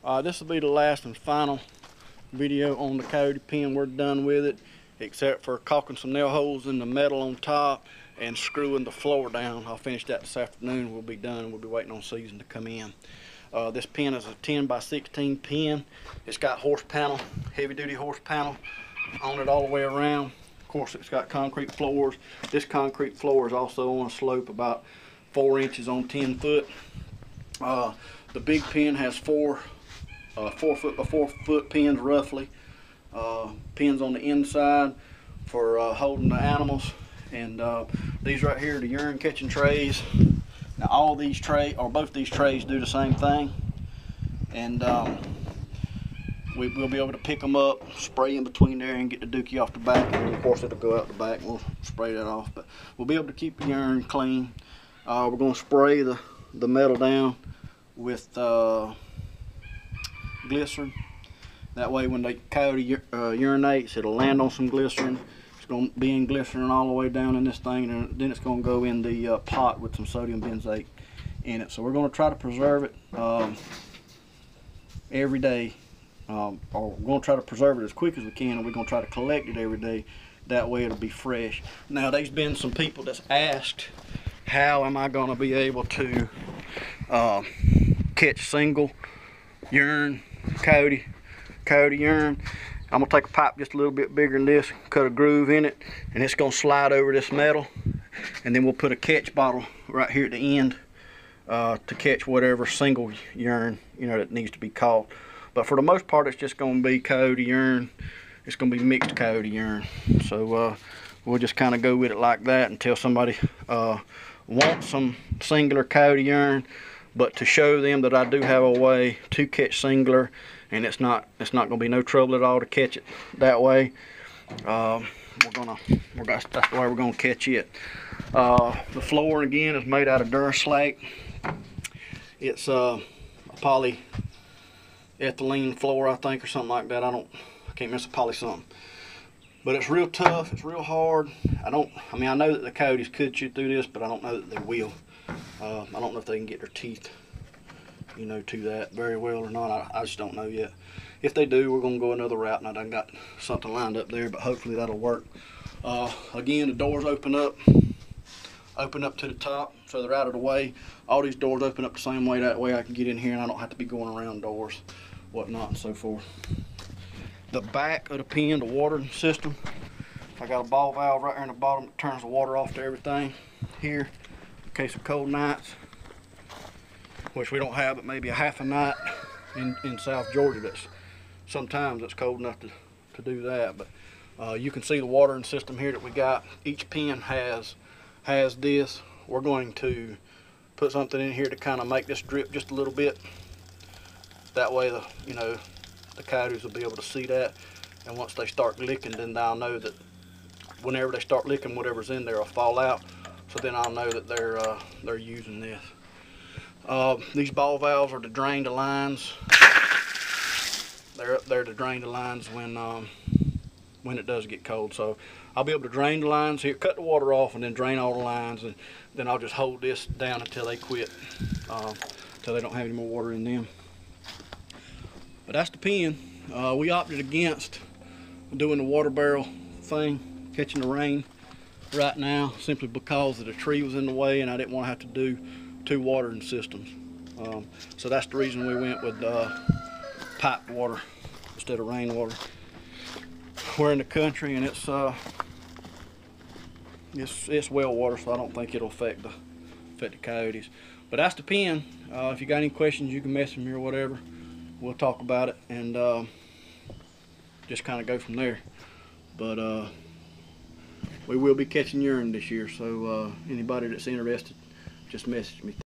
This will be the last and final video on the Coyote pen. We're done with it, except for caulking some nail holes in the metal on top and screwing the floor down. I'll finish that this afternoon. We'll be done. We'll be waiting on season to come in. This pen is a 10 by 16 pen. It's got horse panel, heavy duty horse panel on it all the way around. Of course, it's got concrete floors. This concrete floor is also on a slope about 4 inches on 10 foot. The big pen has 4 4 foot by 4 foot pins roughly. Pins on the inside for holding the animals. And these right here are the urine catching trays. Now all these trays, or both these trays, do the same thing. And we'll be able to pick them up, spray in between there, and get the dookie off the back. And of course it'll go out the back and we'll spray that off. But we'll be able to keep the urine clean. We're going to spray the metal down with glycerin. That way when the coyote urinates, it'll land on some glycerin. It's going to be in glycerin all the way down in this thing, and then it's going to go in the pot with some sodium benzoate in it. So we're going to try to preserve it every day, or we're going to try to preserve it as quick as we can, and we're going to try to collect it every day. That way it'll be fresh. Now there's been some people that's asked, how am I going to be able to catch single urine, coyote urine? I'm going to take a pipe just a little bit bigger than this, cut a groove in it, and it's going to slide over this metal, and then we'll put a catch bottle right here at the end to catch whatever single urine that needs to be caught. But for the most part, it's just going to be coyote urine. It's going to be mixed coyote urine. So we'll just kind of go with it like that until somebody wants some singular coyote urine. But to show them that I do have a way to catch singular, and it's not going to be no trouble at all to catch it that way, that's the way we're going to catch it. The floor again is made out of Durslake. It's a polyethylene floor, I think, or something like that. I can't miss a poly something. But it's real tough. It's real hard. I know that the coyotes could chew through this, but I don't know that they will. I don't know if they can get their teeth, to that very well or not. I just don't know yet. If they do, we're going to go another route, and I done got something lined up there, but hopefully that'll work. Again, the doors open up to the top, so they're out of the way. All these doors open up the same way. That way I can get in here, and I don't have to be going around doors, whatnot, and so forth. The back of the pen, the water system, I got a ball valve right there in the bottom that turns the water off to everything here in case of cold nights, which we don't have but maybe a half a night in South Georgia. Sometimes it's cold enough to do that. But you can see the watering system here that we got. Each pen has this. We're going to put something in here to kind of make this drip just a little bit. That way the coyotes will be able to see that, and once they start licking, then I'll know that whenever they start licking, whatever's in there will fall out. So then I'll know that they're using this. These ball valves are to drain the lines. They're up there to drain the lines when it does get cold. So I'll be able to drain the lines here, cut the water off, and then drain all the lines, and then I'll just hold this down until they quit, until they don't have any more water in them. But that's the pen. We opted against doing the water barrel thing, catching the rain right now, simply because the tree was in the way and I didn't want to have to do 2 watering systems. So that's the reason we went with piped water instead of rainwater. We're in the country, and it's well water, so I don't think it'll affect the coyotes. But that's the pen. If you got any questions, you can message me or whatever. We'll talk about it and just kind of go from there. But we will be catching urine this year, so anybody that's interested, just message me.